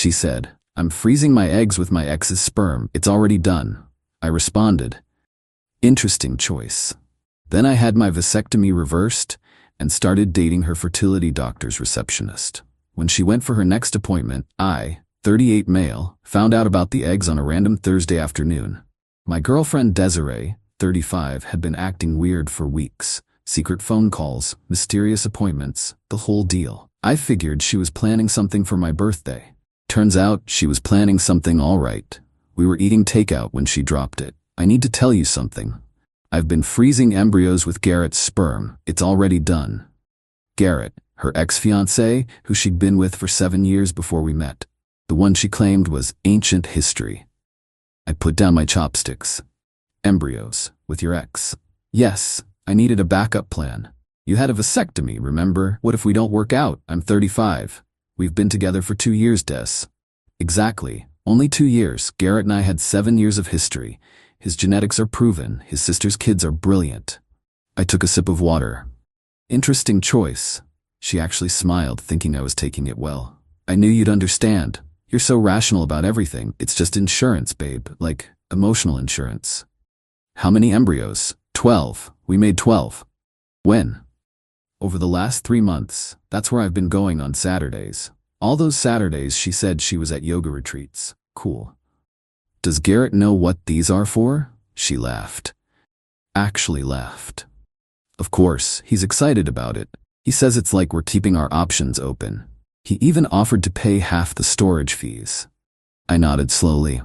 she said. I'm freezing my eggs with my ex's sperm. It's already done. I responded. Interesting choice. Then I had my vasectomy reversed and started dating her fertility doctor's receptionist. When she went for her next appointment, I, 38 male, found out about the eggs on a random Thursday afternoon. My girlfriend Desiree, 35, had been acting weird for weeks. Secret phone calls, mysterious appointments, the whole deal. I figured she was planning something for my birthday. Turns out she was planning something all right. We were eating takeout when she dropped it. I need to tell you something. I've been freezing embryos with Garrett's sperm. It's already done. Garrett, her ex-fiancé, who she'd been with for 7 years before we met. The one she claimed was ancient history. I put down my chopsticks. Embryos, with your ex. Yes, I needed a backup plan. You had a vasectomy, remember? What if we don't work out? I'm 35. We've been together for 2 years, Des. Exactly. Only 2 years. Garrett and I had 7 years of history. His genetics are proven. His sister's kids are brilliant. I took a sip of water. Interesting choice. She actually smiled, thinking I was taking it well. I knew you'd understand. You're so rational about everything. It's just insurance, babe. Like, emotional insurance. How many embryos? 12. We made 12. When? Over the last 3 months. That's where I've been going on Saturdays. All those Saturdays she said she was at yoga retreats. Cool. Does Garrett know what these are for? She laughed. Actually laughed. Of course, he's excited about it. He says it's like we're keeping our options open. He even offered to pay half the storage fees. I nodded slowly.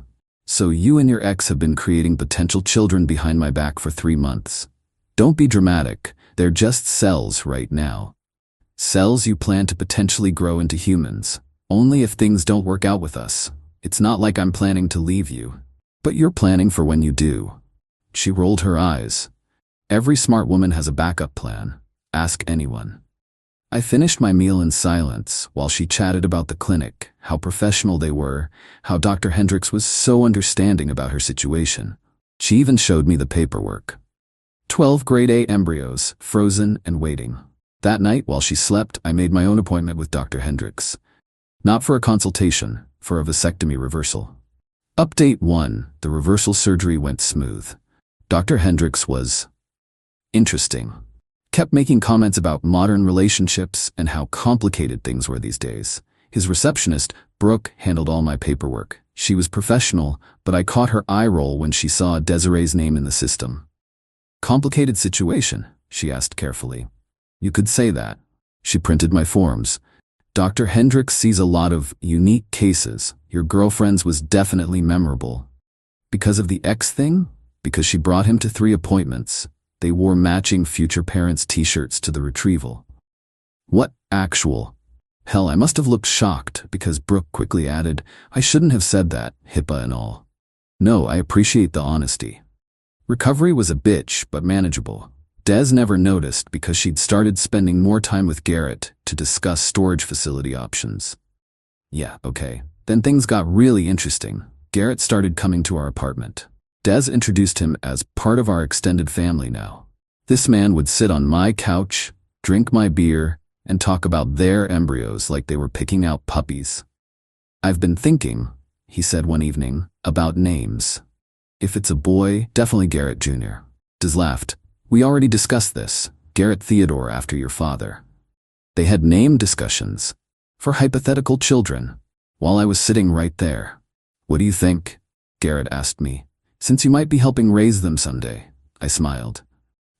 So you and your ex have been creating potential children behind my back for 3 months. Don't be dramatic. They're just cells right now. Cells you plan to potentially grow into humans. Only if things don't work out with us. It's not like I'm planning to leave you. But you're planning for when you do. She rolled her eyes. Every smart woman has a backup plan. Ask anyone. I finished my meal in silence while she chatted about the clinic, how professional they were, how Dr. Hendricks was so understanding about her situation. She even showed me the paperwork. 12 grade A embryos, frozen and waiting. That night, while she slept, I made my own appointment with Dr. Hendricks. Not for a consultation, for a vasectomy reversal. Update 1. The reversal surgery went smooth. Dr. Hendricks was interesting. Kept making comments about modern relationships and how complicated things were these days. His receptionist, Brooke, handled all my paperwork. She was professional, but I caught her eye roll when she saw Desiree's name in the system. Complicated situation? She asked carefully. You could say that. She printed my forms. Dr. Hendricks sees a lot of unique cases. Your girlfriend's was definitely memorable. Because of the ex thing? Because she brought him to 3 appointments. They wore matching future parents' t-shirts to the retrieval. What actual? Hell, I must have looked shocked because Brooke quickly added, I shouldn't have said that, HIPAA and all. No, I appreciate the honesty. Recovery was a bitch, but manageable. Des never noticed because she'd started spending more time with Garrett to discuss storage facility options. Yeah, okay. Then things got really interesting. Garrett started coming to our apartment. Des introduced him as part of our extended family now. This man would sit on my couch, drink my beer, and talk about their embryos like they were picking out puppies. I've been thinking, he said one evening, about names. If it's a boy, definitely Garrett Jr. Des laughed. We already discussed this. Garrett Theodore after your father. They had name discussions for hypothetical children while I was sitting right there. What do you think? Garrett asked me. Since you might be helping raise them someday. I smiled.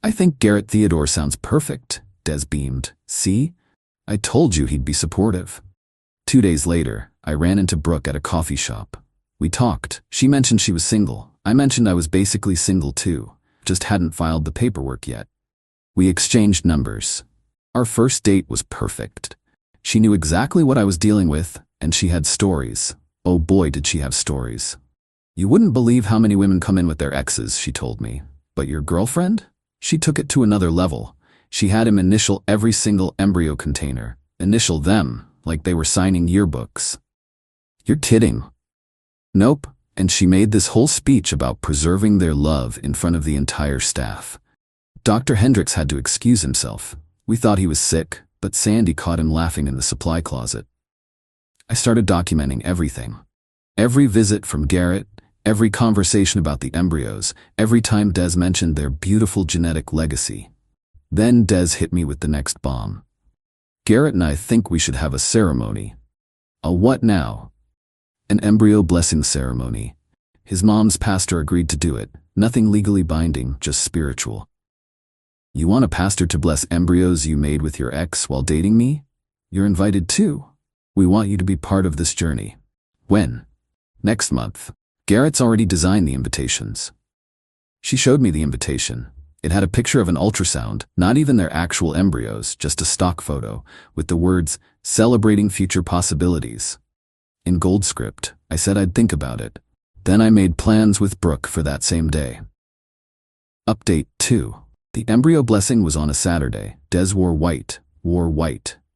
I think Garrett Theodore sounds perfect, Des beamed. See? I told you he'd be supportive. 2 days later, I ran into Brooke at a coffee shop. We talked. She mentioned she was single. I mentioned I was basically single too, just hadn't filed the paperwork yet. We exchanged numbers. Our first date was perfect. She knew exactly what I was dealing with, and she had stories. Oh boy, did she have stories. You wouldn't believe how many women come in with their exes, she told me. But your girlfriend? She took it to another level. She had him initial every single embryo container. Initial them, like they were signing yearbooks. You're kidding. Nope. And she made this whole speech about preserving their love in front of the entire staff. Dr. Hendricks had to excuse himself. We thought he was sick, but Sandy caught him laughing in the supply closet. I started documenting everything. Every visit from Garrett, every conversation about the embryos, every time Des mentioned their beautiful genetic legacy. Then Des hit me with the next bomb. Garrett and I think we should have a ceremony. A what now? An embryo blessing ceremony. His mom's pastor agreed to do it. Nothing legally binding, just spiritual. You want a pastor to bless embryos you made with your ex while dating me? You're invited too. We want you to be part of this journey. When? Next month. Garrett's already designed the invitations. She showed me the invitation. It had a picture of an ultrasound, not even their actual embryos, just a stock photo, with the words, "Celebrating future possibilities." In gold script, I said I'd think about it. Then I made plans with Brooke for that same day. Update 2. The embryo blessing was on a Saturday. Des wore white,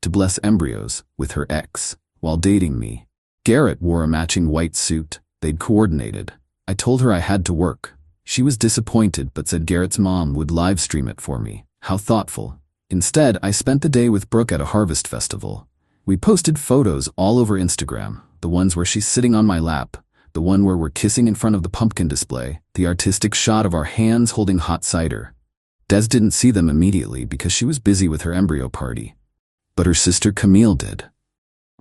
to bless embryos, with her ex, while dating me. Garrett wore a matching white suit. They'd coordinated. I told her I had to work. She was disappointed but said Garrett's mom would live stream it for me. How thoughtful. Instead, I spent the day with Brooke at a harvest festival. We posted photos all over Instagram, the ones where she's sitting on my lap, the one where we're kissing in front of the pumpkin display, the artistic shot of our hands holding hot cider. Des didn't see them immediately because she was busy with her embryo party. But her sister Camille did.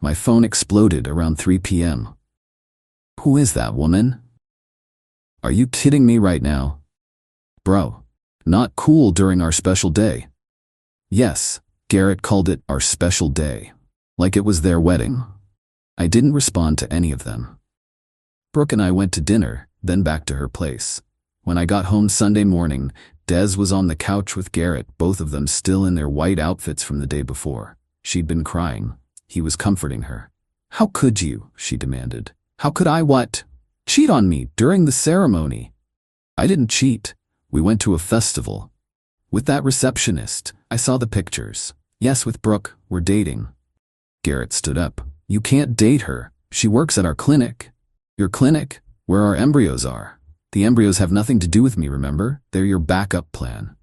My phone exploded around 3 p.m. Who is that woman? Are you kidding me right now? Bro, not cool during our special day. Yes, Garrett called it our special day. Like it was their wedding. I didn't respond to any of them. Brooke and I went to dinner, then back to her place. When I got home Sunday morning, Des was on the couch with Garrett, both of them still in their white outfits from the day before. She'd been crying. He was comforting her. How could you? She demanded. How could I what? Cheat on me during the ceremony. I didn't cheat. We went to a festival. With that receptionist. I saw the pictures. Yes, with Brooke, we're dating. Garrett stood up. You can't date her. She works at our clinic. Your clinic? Where our embryos are. The embryos have nothing to do with me, remember? They're your backup plan.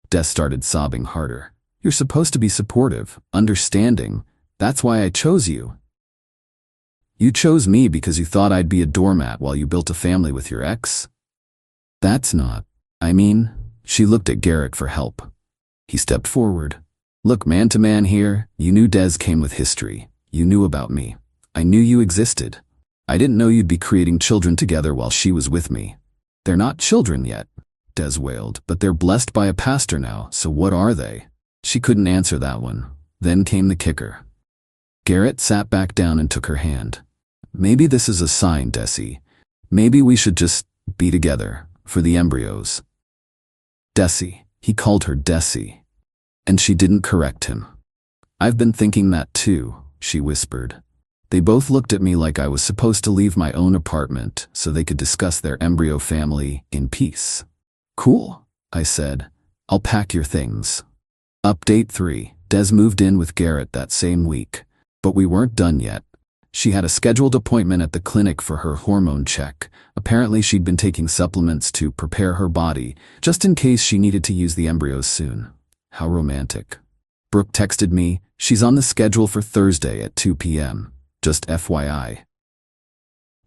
Des started sobbing harder. You're supposed to be supportive, understanding. That's why I chose you. You chose me because you thought I'd be a doormat while you built a family with your ex? That's not. I mean, she looked at Garrett for help. He stepped forward. Look, man to man here, you knew Des came with history. You knew about me. I knew you existed. I didn't know you'd be creating children together while she was with me. They're not children yet, Des wailed, but they're blessed by a pastor now, so what are they? She couldn't answer that one. Then came the kicker. Garrett sat back down and took her hand. Maybe this is a sign, Desi. Maybe we should just be together, for the embryos. Desi. He called her Desi. And she didn't correct him. I've been thinking that too, she whispered. They both looked at me like I was supposed to leave my own apartment so they could discuss their embryo family in peace. Cool, I said. I'll pack your things. Update 3. Des moved in with Garrett that same week. But we weren't done yet. She had a scheduled appointment at the clinic for her hormone check. Apparently she'd been taking supplements to prepare her body, just in case she needed to use the embryos soon. How romantic. Brooke texted me, she's on the schedule for Thursday at 2 p.m. Just FYI.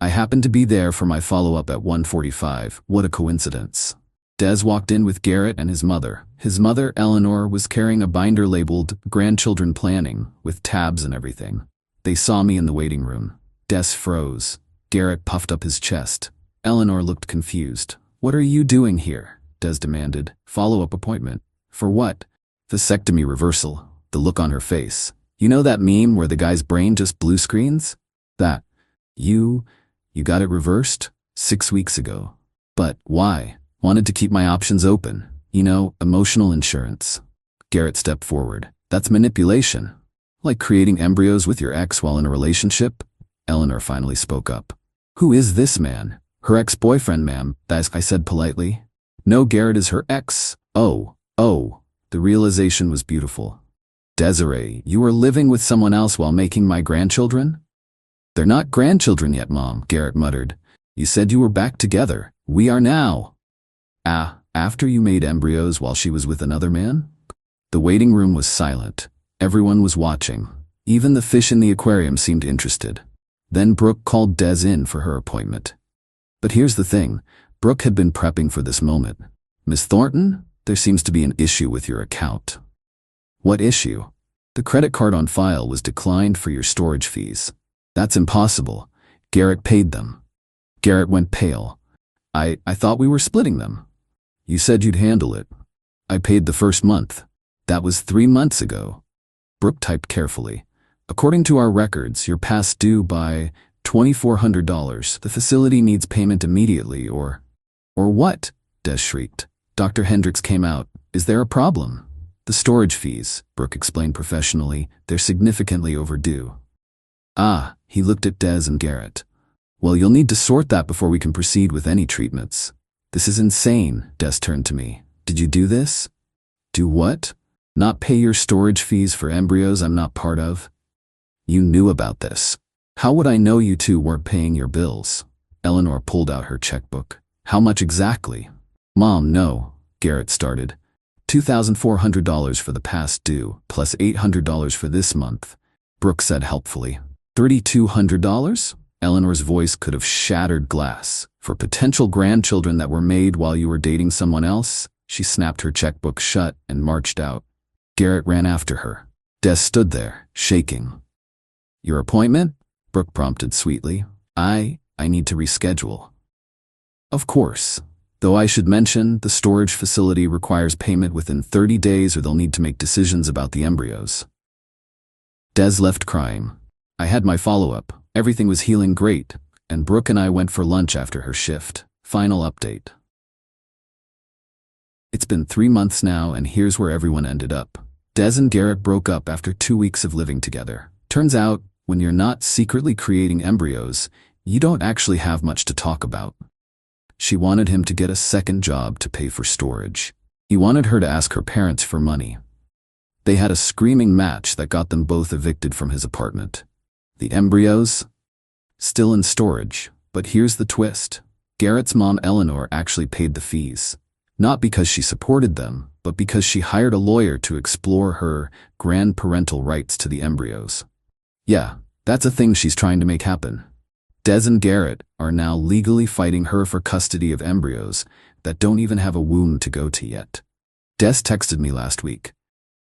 I happened to be there for my follow-up at 1:45. What a coincidence. Des walked in with Garrett and his mother. His mother, Eleanor, was carrying a binder labeled Grandchildren Planning, with tabs and everything. They saw me in the waiting room. Des froze. Garrett puffed up his chest. Eleanor looked confused. What are you doing here? Des demanded. Follow-up appointment. For what? Vasectomy reversal. The look on her face. You know that meme where the guy's brain just blue screens? That. You got it reversed? 6 weeks ago. But why? Wanted to keep my options open. You know, emotional insurance. Garrett stepped forward. That's manipulation. Like creating embryos with your ex while in a relationship? Eleanor finally spoke up. Who is this man? Her ex-boyfriend, ma'am, I said politely. No, Garrett is her ex. Oh. The realization was beautiful. Desiree, you are living with someone else while making my grandchildren? They're not grandchildren yet, Mom, Garrett muttered. You said you were back together. We are now. After you made embryos while she was with another man? The waiting room was silent. Everyone was watching. Even the fish in the aquarium seemed interested. Then Brooke called Des in for her appointment. But here's the thing, Brooke had been prepping for this moment. "Miss Thornton, there seems to be an issue with your account." "What issue?" "The credit card on file was declined for your storage fees." "That's impossible. Garrett paid them." Garrett went pale. I thought we were splitting them." "You said you'd handle it." "I paid the first month. That was 3 months ago." Brooke typed carefully. "According to our records, you're past due by $2,400. The facility needs payment immediately or what?" Des shrieked. Dr. Hendricks came out. "Is there a problem?" "The storage fees," Brooke explained professionally. "They're significantly overdue." "Ah," he looked at Des and Garrett. "Well, you'll need to sort that before we can proceed with any treatments." "This is insane," Des turned to me. "Did you do this?" "Do what?" "Not pay your storage fees for embryos I'm not part of?" "You knew about this." "How would I know you two weren't paying your bills?" Eleanor pulled out her checkbook. "How much exactly?" "Mom, no," Garrett started. $2,400 for the past due, plus $800 for this month," Brooke said helpfully. $3,200? Eleanor's voice could have shattered glass. "For potential grandchildren that were made while you were dating someone else?" She snapped her checkbook shut and marched out. Garrett ran after her. Des stood there, shaking. "Your appointment?" Brooke prompted sweetly. I need to reschedule." "Of course. Though I should mention, the storage facility requires payment within 30 days or they'll need to make decisions about the embryos." Des left crying. I had my follow-up. Everything was healing great, and Brooke and I went for lunch after her shift. Final update. It's been 3 months now, and here's where everyone ended up. Des and Garrett broke up after 2 weeks of living together. Turns out, when you're not secretly creating embryos, you don't actually have much to talk about. She wanted him to get a second job to pay for storage. He wanted her to ask her parents for money. They had a screaming match that got them both evicted from his apartment. The embryos? Still in storage, but here's the twist. Garrett's mom Eleanor actually paid the fees. Not because she supported them, but because she hired a lawyer to explore her grandparental rights to the embryos. Yeah, that's a thing she's trying to make happen. Des and Garrett are now legally fighting her for custody of embryos that don't even have a womb to go to yet. Des texted me last week.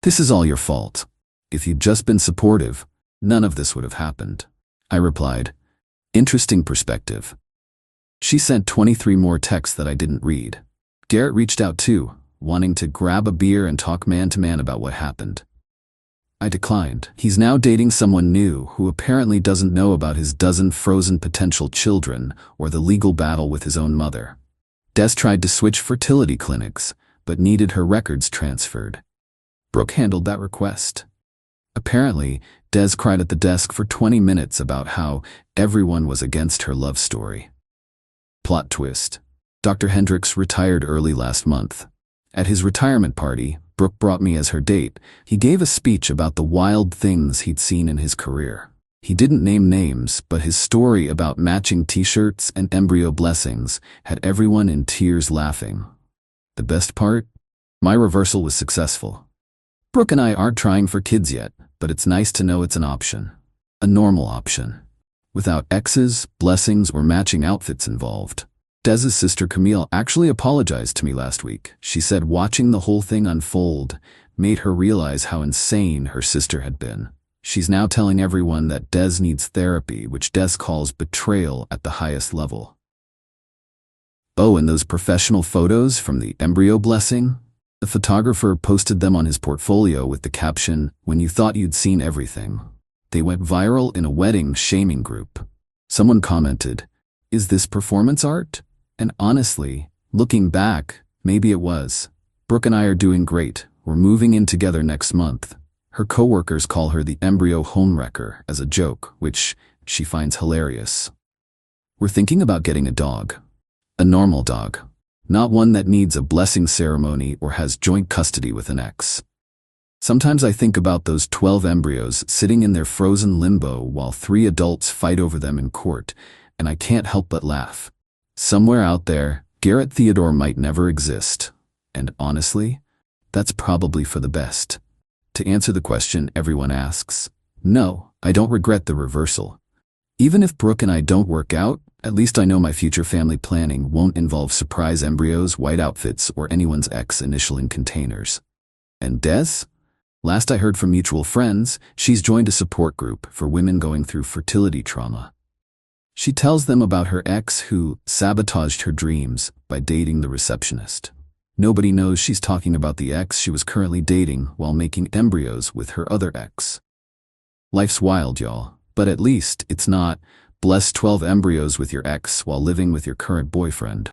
"This is all your fault. If you'd just been supportive, none of this would have happened." I replied, "Interesting perspective." She sent 23 more texts that I didn't read. Garrett reached out too, wanting to grab a beer and talk man-to-man about what happened. I declined. He's now dating someone new who apparently doesn't know about his dozen frozen potential children or the legal battle with his own mother. Des tried to switch fertility clinics, but needed her records transferred. Brooke handled that request. Apparently, Des cried at the desk for 20 minutes about how everyone was against her love story. Plot twist. Dr. Hendricks retired early last month. At his retirement party, Brooke brought me as her date. He gave a speech about the wild things he'd seen in his career. He didn't name names, but his story about matching t-shirts and embryo blessings had everyone in tears laughing. The best part? My reversal was successful. Brooke and I aren't trying for kids yet, but it's nice to know it's an option. A normal option. Without exes, blessings, or matching outfits involved. Des's sister Camille actually apologized to me last week. She said watching the whole thing unfold made her realize how insane her sister had been. She's now telling everyone that Des needs therapy, which Des calls betrayal at the highest level. Oh, and those professional photos from the embryo blessing? The photographer posted them on his portfolio with the caption, "When you thought you'd seen everything." They went viral in a wedding shaming group. Someone commented, "Is this performance art?" And honestly, looking back, maybe it was. Brooke and I are doing great. We're moving in together next month. Her coworkers call her the embryo homewrecker as a joke, which she finds hilarious. We're thinking about getting a dog. A normal dog. Not one that needs a blessing ceremony or has joint custody with an ex. Sometimes I think about those 12 embryos sitting in their frozen limbo while 3 adults fight over them in court, and I can't help but laugh. Somewhere out there, Garrett Theodore might never exist. And honestly, that's probably for the best. To answer the question everyone asks, no, I don't regret the reversal. Even if Brooke and I don't work out, at least I know my future family planning won't involve surprise embryos, white outfits, or anyone's ex initialing containers. And Des? Last I heard from mutual friends, she's joined a support group for women going through fertility trauma. She tells them about her ex who sabotaged her dreams by dating the receptionist. Nobody knows she's talking about the ex she was currently dating while making embryos with her other ex. Life's wild, y'all, but at least it's not bless 12 embryos with your ex while living with your current boyfriend.